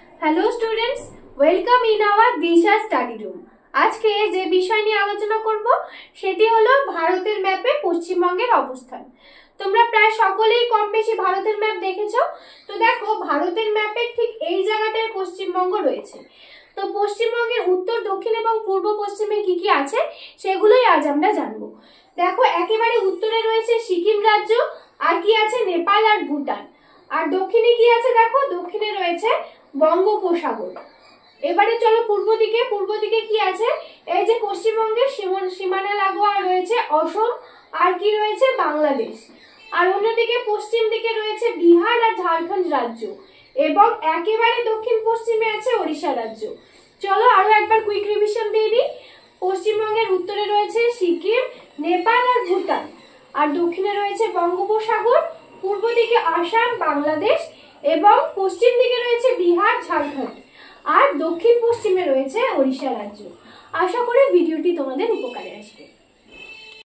Hello students, welcome in our Disha study room. আজকে যে বিষয় নিয়ে আলোচনা করব সেটি হলো ভারতের ম্যাপে পশ্চিমবঙ্গের অবস্থান। তোমরা প্রায় সকলেই কম বেশি ভারতের ম্যাপ দেখেছো। তো দেখো, ভারতের ম্যাপে ঠিক এই জায়গাটায় পশ্চিমবঙ্গ রয়েছে। তো পশ্চিমবঙ্গের উত্তর, দক্ষিণ এবং পূর্ব পশ্চিমে কি কি আছে সেগুলোই আজ আমরা জানবো। দেখো, একেবারে উত্তরে রয়েছে সিকিম রাজ্য, আর কি আছে নেপাল আর ভুটান। আর দক্ষিণে কি আছে দেখো, দক্ষিণে রয়েছে বঙ্গোপসাগর। এবারে চলো পূর্ব দিকে। পূর্ব দিকে কি আছে, এই যে পশ্চিমবঙ্গের সীমানা লাগোয়া রয়েছে অসম, আর কি রয়েছে বাংলাদেশ। আর অন্যদিকে পশ্চিম দিকে রয়েছে বিহার আর ঝাড়খণ্ড রাজ্য, এবং একেবারে দক্ষিণ পশ্চিমে আছে ওড়িশা রাজ্য। চলো আরো একবার কুইক রিভিশন দিয়ে দিই। পশ্চিমবঙ্গের উত্তরে রয়েছে সিকিম, নেপাল আর ভুটান, আর দক্ষিণে রয়েছে বঙ্গোপসাগর, পূর্ব দিকে আসাম, বাংলাদেশ, এবং পশ্চিম দিকে রয়েছে বিহার, ঝাড়খণ্ড, আর দক্ষিণ পশ্চিমে রয়েছে ওড়িশা রাজ্য। আশা করি ভিডিওটি